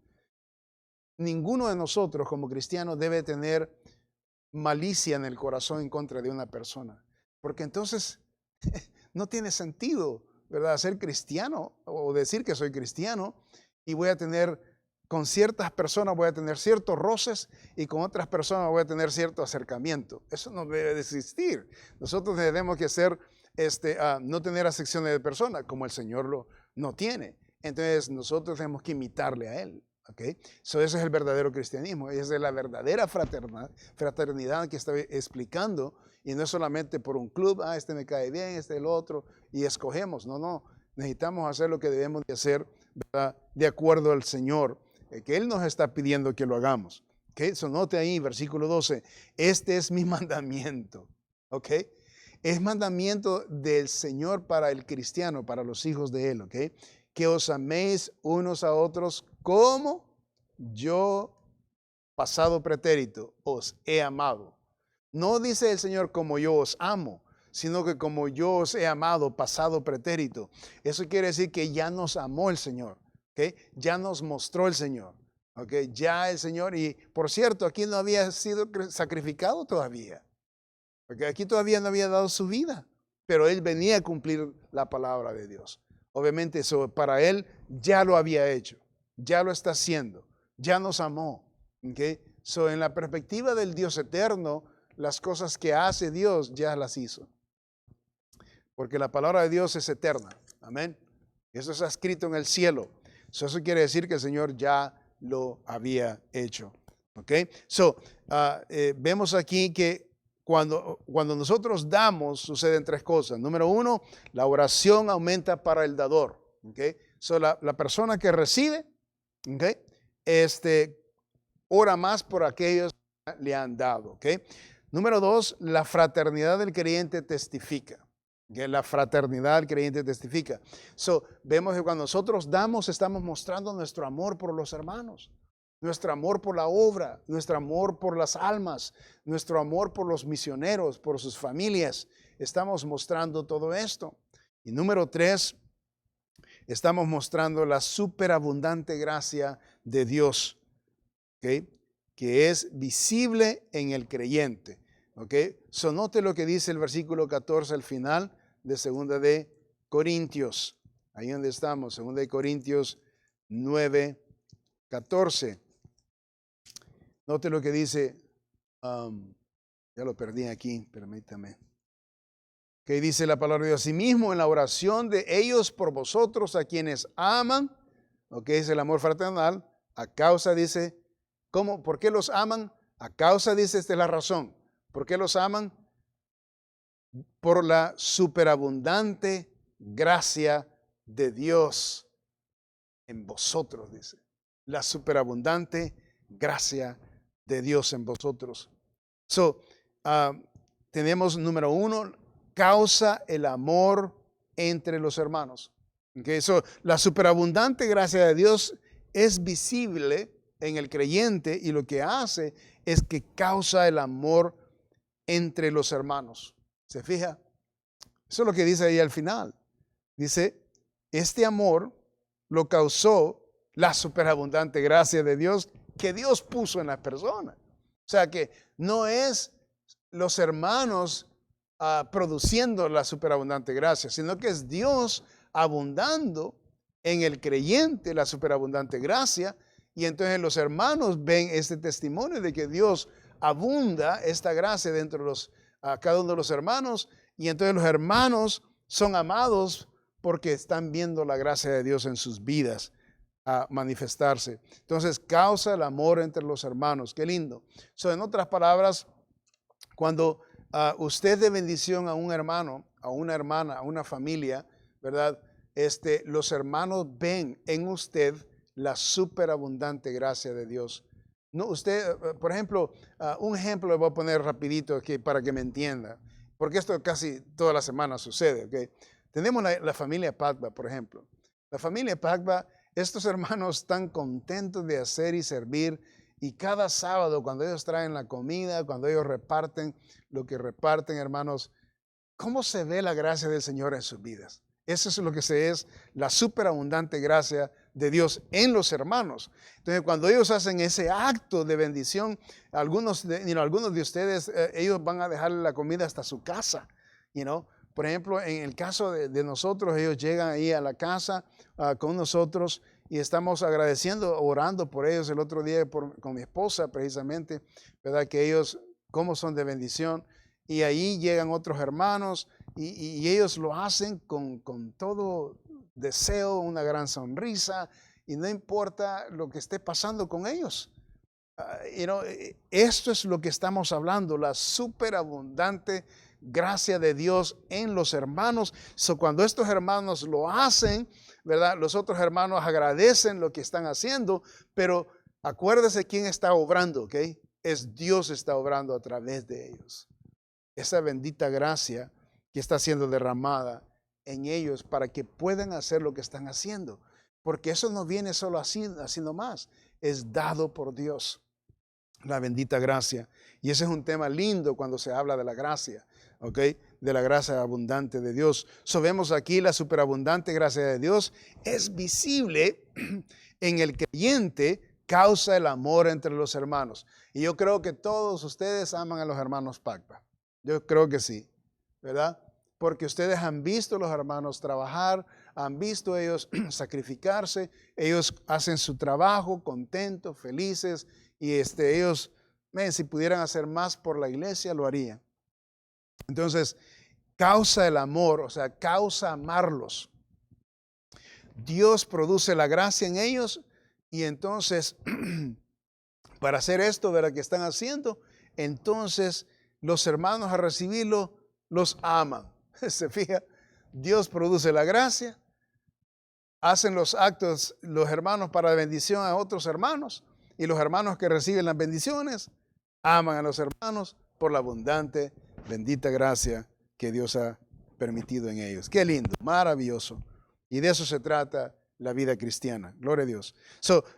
Ninguno de nosotros como cristianos debe tener malicia en el corazón en contra de una persona, porque entonces no tiene sentido, ¿verdad? Ser cristiano o decir que soy cristiano y voy a tener, con ciertas personas voy a tener ciertos roces y con otras personas voy a tener cierto acercamiento. Eso no debe de existir. Nosotros debemos que hacer, no tener acepciones de personas como el Señor no tiene. Entonces nosotros tenemos que imitarle a Él. Okay. Ese es el verdadero cristianismo, esa es la verdadera fraternidad que está explicando, y no es solamente por un club, este me cae bien, este el otro, y escogemos. No, necesitamos hacer lo que debemos de hacer, ¿verdad? De acuerdo al Señor, que Él nos está pidiendo que lo hagamos. Okay. Note ahí, versículo 12, este es mi mandamiento. Okay. Es mandamiento del Señor para el cristiano, para los hijos de Él. Okay. Que os améis unos a otros como yo, pasado pretérito, os he amado. No dice el Señor como yo os amo, sino que como yo os he amado, pasado pretérito. Eso quiere decir que ya nos amó el Señor, ¿okay? Ya nos mostró el Señor, ¿okay? Ya el Señor, y por cierto, aquí no había sido sacrificado todavía, porque aquí todavía no había dado su vida, pero Él venía a cumplir la palabra de Dios. Obviamente eso para Él ya lo había hecho, ya lo está haciendo, ya nos amó. ¿Okay? En la perspectiva del Dios eterno, las cosas que hace Dios ya las hizo. Porque la palabra de Dios es eterna. Amén. Eso está escrito en el cielo. Eso quiere decir que el Señor ya lo había hecho. ¿Okay? Vemos aquí que cuando nosotros damos, suceden tres cosas. Número uno, la oración aumenta para el dador. ¿Okay? La persona que recibe, ¿okay? Ora más por aquellos que le han dado. ¿Okay? Número dos, la fraternidad del creyente testifica. ¿Okay? La fraternidad del creyente testifica. Vemos que cuando nosotros damos, estamos mostrando nuestro amor por los hermanos. Nuestro amor por la obra, nuestro amor por las almas, nuestro amor por los misioneros, por sus familias. Estamos mostrando todo esto. Y número tres, estamos mostrando la superabundante gracia de Dios, ¿okay? Que es visible en el creyente. ¿Okay? Note lo que dice el versículo 14 al final de 2 de Corintios. Ahí donde estamos, 2 de Corintios 9, 14. Note lo que dice, ya lo perdí aquí, permítame. Que dice la palabra de Dios, asimismo en la oración de ellos por vosotros a quienes aman, lo que es el amor fraternal, a causa, dice, ¿cómo? ¿Por qué los aman? A causa, dice, esta es la razón. ¿Por qué los aman? Por la superabundante gracia de Dios. en vosotros, dice. La superabundante gracia de Dios en vosotros. So, tenemos número 1, causa el amor entre los hermanos. Okay, so, la superabundante gracia de Dios es visible en el creyente y lo que hace es que causa el amor entre los hermanos. ¿Se fija? Eso es lo que dice ahí al final. Dice, este amor lo causó la superabundante gracia de Dios que Dios puso en las personas. O sea que no es los hermanos produciendo la superabundante gracia, sino que es Dios abundando en el creyente la superabundante gracia, y entonces los hermanos ven este testimonio de que Dios abunda esta gracia dentro de cada uno de los hermanos, y entonces los hermanos son amados porque están viendo la gracia de Dios en sus vidas a manifestarse. Entonces causa el amor entre los hermanos. Qué lindo. So, en otras palabras, cuando usted dé bendición a un hermano, a una hermana, a una familia, ¿verdad? Los hermanos ven en usted la superabundante gracia de Dios. No, usted, por ejemplo, un ejemplo le voy a poner rapidito aquí para que me entienda, porque esto casi toda la semana sucede. ¿Okay? Tenemos la familia Pagba, por ejemplo. La familia Pagba, estos hermanos están contentos de hacer y servir, y cada sábado cuando ellos traen la comida, cuando ellos reparten lo que reparten, hermanos, ¿cómo se ve la gracia del Señor en sus vidas? Eso es lo que es la superabundante gracia de Dios en los hermanos. Entonces, cuando ellos hacen ese acto de bendición, algunos de ustedes, ellos van a dejarle la comida hasta su casa. Por ejemplo, en el caso de nosotros, ellos llegan ahí a la casa con nosotros y estamos agradeciendo, orando por ellos. El otro día con mi esposa, precisamente, ¿verdad? Que ellos, cómo son de bendición. Y ahí llegan otros hermanos y ellos lo hacen con todo deseo, una gran sonrisa, y no importa lo que esté pasando con ellos. Esto es lo que estamos hablando, la superabundante gracia de Dios en los hermanos. Cuando estos hermanos lo hacen, ¿verdad? Los otros hermanos agradecen lo que están haciendo, pero acuérdese quién está obrando, ¿ok? Es Dios está obrando a través de ellos. Esa bendita gracia que está siendo derramada en ellos para que puedan hacer lo que están haciendo. Porque eso no viene solo así nomás, es dado por Dios, la bendita gracia. Y ese es un tema lindo cuando se habla de la gracia, ¿ok? De la gracia abundante de Dios. Vemos aquí la superabundante gracia de Dios es visible en el creyente, causa el amor entre los hermanos. Y yo creo que todos ustedes aman a los hermanos Pagba. Yo creo que sí, ¿verdad? Porque ustedes han visto a los hermanos trabajar, han visto a ellos sacrificarse, ellos hacen su trabajo contentos, felices, y ellos, si pudieran hacer más por la iglesia, lo harían. Entonces, causa el amor, o sea, causa amarlos. Dios produce la gracia en ellos, y entonces, para hacer esto, ¿verdad? Que están haciendo, entonces los hermanos a recibirlo los aman. Se fija, Dios produce la gracia, hacen los actos los hermanos para bendición a otros hermanos, y los hermanos que reciben las bendiciones aman a los hermanos por la abundante, bendita gracia que Dios ha permitido en ellos. Qué lindo, maravilloso. Y de eso se trata la vida cristiana. Gloria a Dios.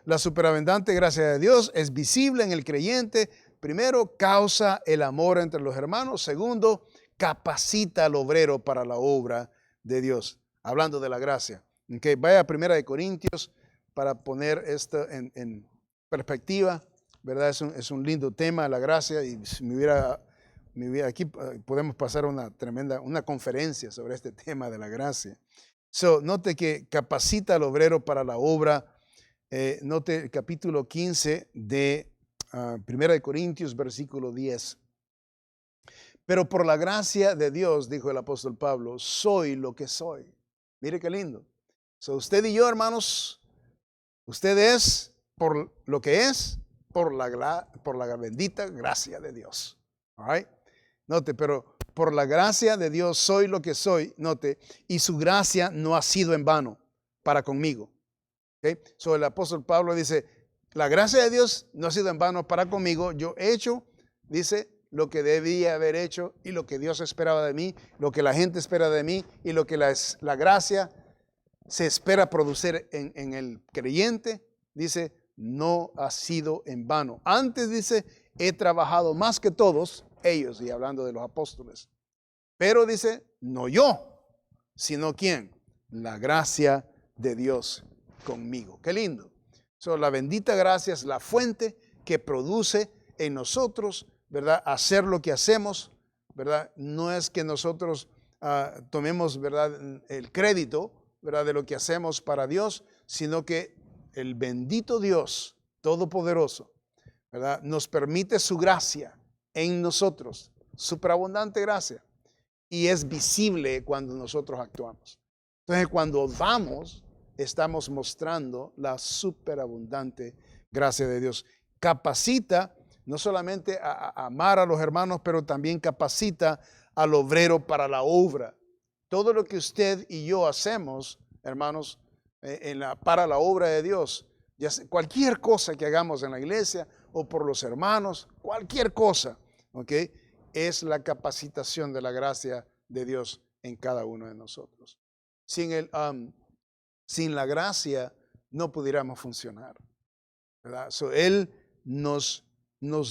La superabundante gracia de Dios es visible en el creyente. Primero, causa el amor entre los hermanos. Segundo, capacita al obrero para la obra de Dios. Hablando de la gracia. Okay, vaya a 1 Corintios para poner esto en perspectiva, ¿verdad? Es un lindo tema, la gracia, y si me hubiera aquí podemos pasar una conferencia sobre este tema de la gracia. Note que capacita al obrero para la obra. Note el capítulo 15 de 1 Corintios, versículo 10. Pero por la gracia de Dios, dijo el apóstol Pablo, soy lo que soy. Mire qué lindo. Usted y yo, hermanos, usted es por lo que es, por la bendita gracia de Dios. All right? Note, pero por la gracia de Dios soy lo que soy, note, y su gracia no ha sido en vano para conmigo. ¿Okay? So, el apóstol Pablo dice, la gracia de Dios no ha sido en vano para conmigo. Yo he hecho, dice, lo que debía haber hecho y lo que Dios esperaba de mí, lo que la gente espera de mí y lo que la gracia se espera producir en el creyente. Dice, no ha sido en vano. Antes dice, he trabajado más que todos ellos, y hablando de los apóstoles. Pero dice, no yo, sino ¿quién? La gracia de Dios conmigo. Qué lindo. So, la bendita gracia es la fuente que produce en nosotros, ¿verdad? Hacer lo que hacemos, ¿verdad? No es que nosotros tomemos, ¿verdad?, el crédito, ¿verdad?, de lo que hacemos para Dios, sino que el bendito Dios Todopoderoso, ¿verdad?, nos permite su gracia en nosotros, superabundante gracia, y es visible cuando nosotros actuamos. Entonces, cuando damos, estamos mostrando la superabundante gracia de Dios. Capacita no solamente a amar a los hermanos, pero también capacita al obrero para la obra. Todo lo que usted y yo hacemos, hermanos, para la obra de Dios, ya sea, cualquier cosa que hagamos en la iglesia o por los hermanos, cualquier cosa, ¿ok?, es la capacitación de la gracia de Dios en cada uno de nosotros. Sin la gracia no pudiéramos funcionar, ¿verdad? So, Él nos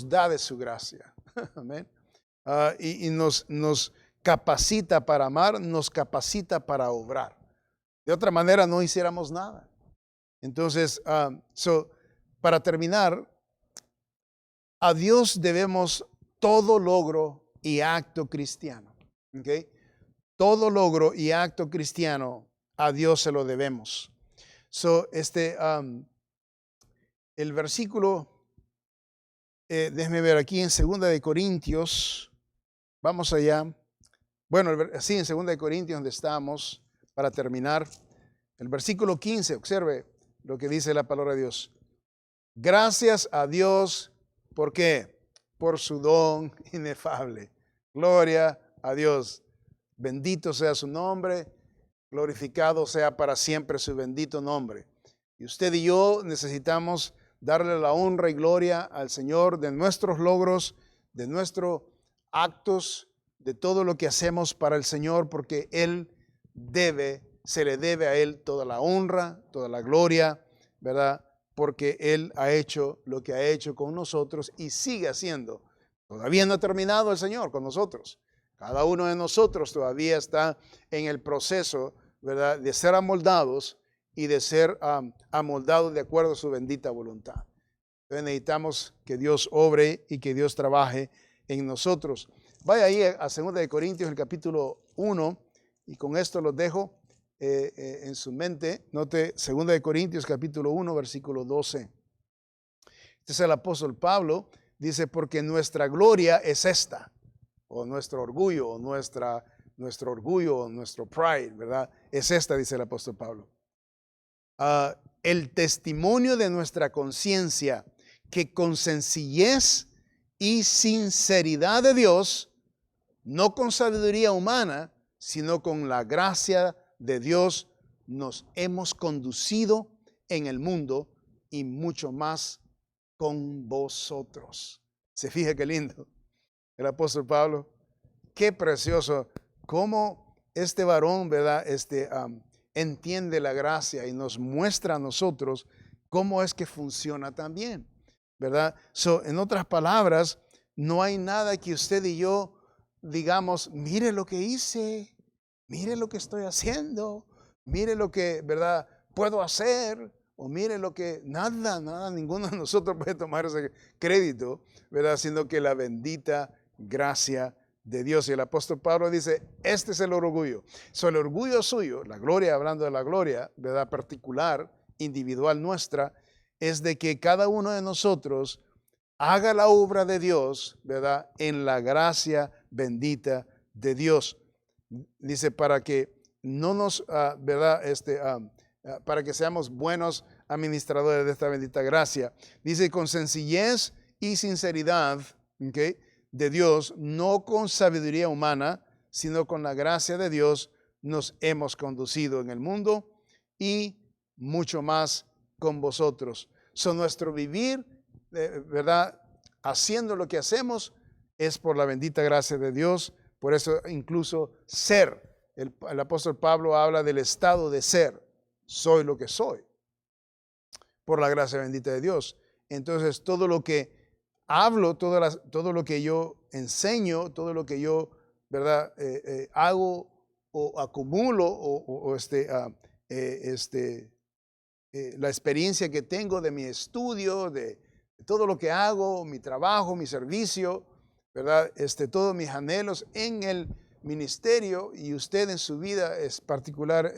da de su gracia. Amén. Y nos capacita para amar, nos capacita para obrar. De otra manera no hiciéramos nada. Entonces, para terminar, a Dios debemos todo logro y acto cristiano. ¿Okay? Todo logro y acto cristiano a Dios se lo debemos. El versículo, déjeme ver aquí en 2 de Corintios, vamos allá. Bueno, sí, en 2 de Corintios donde estamos, para terminar. El versículo 15, observe lo que dice la palabra de Dios. Gracias a Dios, ¿por qué? Por su don inefable. Gloria a Dios. Bendito sea su nombre, glorificado sea para siempre su bendito nombre. Y usted y yo necesitamos darle la honra y gloria al Señor de nuestros logros, de nuestros actos, de todo lo que hacemos para el Señor, porque se le debe a Él toda la honra, toda la gloria, ¿verdad? Porque Él ha hecho lo que ha hecho con nosotros y sigue haciendo. Todavía no ha terminado el Señor con nosotros. Cada uno de nosotros todavía está en el proceso, ¿verdad?, de ser amoldados y de ser amoldados de acuerdo a su bendita voluntad. Entonces necesitamos que Dios obre y que Dios trabaje en nosotros. Vaya ahí a 2 de Corintios, el capítulo 1, y con esto los dejo en su mente. Note 2 de Corintios, capítulo 1, versículo 12. Este es el apóstol Pablo. Dice, porque nuestra gloria es esta, o nuestro orgullo, o nuestro pride, ¿verdad? Es esta, dice el apóstol Pablo. El testimonio de nuestra conciencia, que con sencillez y sinceridad de Dios, no con sabiduría humana, sino con la gracia de Dios, nos hemos conducido en el mundo y mucho más con vosotros. ¿Se fija qué lindo? El apóstol Pablo, qué precioso, cómo este varón, ¿verdad?, entiende la gracia y nos muestra a nosotros cómo es que funciona también, ¿verdad? En otras palabras, no hay nada que usted y yo digamos, mire lo que hice, mire lo que estoy haciendo, mire lo que, ¿verdad?, puedo hacer, o mire lo que, nada, ninguno de nosotros puede tomar ese crédito, ¿verdad?, sino que la bendita gracia de Dios. Y el apóstol Pablo dice, este es el orgullo. El orgullo suyo, la gloria, hablando de la gloria, ¿verdad?, particular, individual nuestra, es de que cada uno de nosotros haga la obra de Dios, ¿verdad?, en la gracia bendita de Dios. Dice, para que no nos, ¿verdad?, para que seamos buenos administradores de esta bendita gracia. Dice, con sencillez y sinceridad, ¿okay?, de Dios, no con sabiduría humana, sino con la gracia de Dios, nos hemos conducido en el mundo y mucho más con vosotros. So, nuestro vivir, ¿verdad? Haciendo lo que hacemos es por la bendita gracia de Dios. Por eso incluso ser. El apóstol Pablo habla del estado de ser. Soy lo que soy. Por la gracia bendita de Dios. Entonces, todo lo que hablo, todo lo que yo enseño, todo lo que yo, ¿verdad? Hago o acumulo la experiencia que tengo de mi estudio, de todo lo que hago, mi trabajo, mi servicio, ¿verdad? Todos mis anhelos en el ministerio, y usted en su vida es particular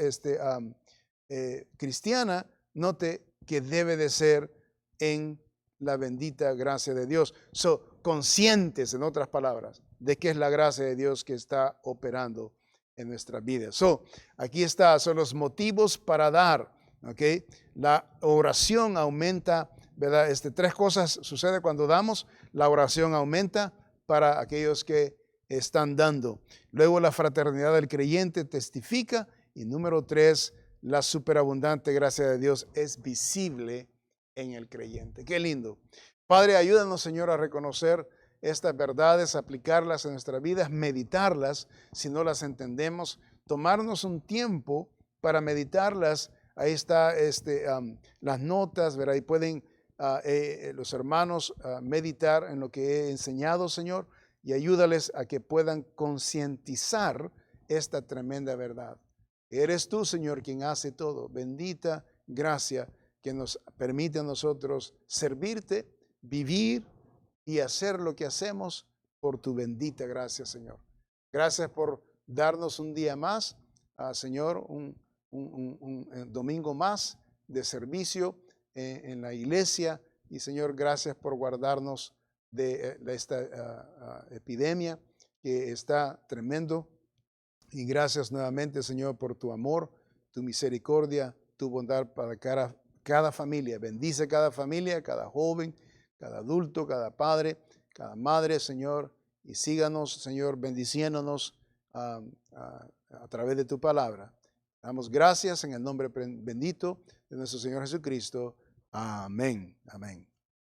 cristiana, note que debe de ser en la bendita gracia de Dios. Conscientes, en otras palabras, de que es la gracia de Dios que está operando en nuestra vida. Aquí son los motivos para dar. ¿Okay? La oración aumenta, ¿verdad? Tres cosas suceden cuando damos. La oración aumenta para aquellos que están dando. Luego, la fraternidad del creyente testifica. Y número 3, la superabundante gracia de Dios es visible en el creyente. Qué lindo. Padre, ayúdanos, Señor, a reconocer estas verdades, aplicarlas en nuestras vidas, meditarlas si no las entendemos, tomarnos un tiempo para meditarlas. Ahí está las notas, ¿verdad? Ahí pueden los hermanos meditar en lo que he enseñado, Señor, y ayúdales a que puedan concientizar esta tremenda verdad. Eres tú, Señor, quien hace todo. Bendita gracia que nos permite a nosotros servirte, vivir y hacer lo que hacemos por tu bendita gracia, Señor. Gracias por darnos un día más, Señor, un domingo más de servicio en la iglesia. Y Señor, gracias por guardarnos de esta epidemia que está tremendo. Y gracias nuevamente, Señor, por tu amor, tu misericordia, tu bondad para cada familia. Bendice cada familia, cada joven, cada adulto, cada padre, cada madre, Señor. Y síganos, Señor, bendiciéndonos a través de tu palabra. Damos gracias en el nombre bendito de nuestro Señor Jesucristo. Amén. Amén.